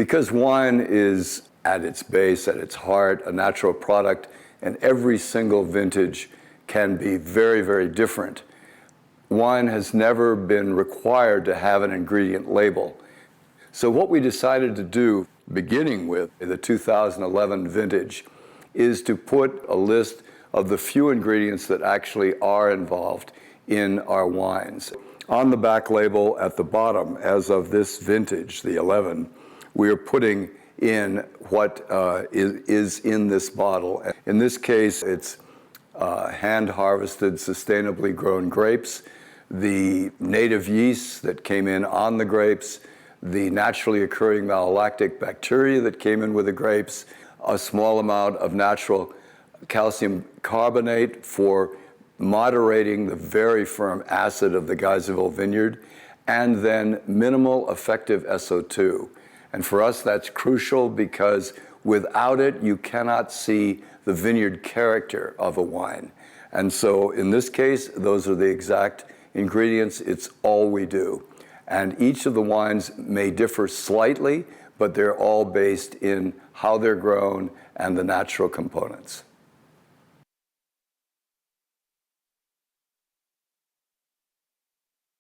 Because wine is at its base, at its heart, a natural product, and every single vintage can be very, very different. Wine has never been required to have an ingredient label. So what we decided to do, beginning with the 2011 vintage, is to put a list of the few ingredients that actually are involved in our wines. On the back label at the bottom, as of this vintage, the 11, we are putting in what is in this bottle. In this case, it's hand-harvested, sustainably grown grapes, the native yeasts that came in on the grapes, the naturally occurring malolactic bacteria that came in with the grapes, a small amount of natural calcium carbonate for moderating the very firm acid of the Geyserville vineyard, and then minimal effective SO2. And for us, that's crucial because without it, you cannot see the vineyard character of a wine. And so in this case, those are the exact ingredients. It's all we do. And each of the wines may differ slightly, but they're all based in how they're grown and the natural components.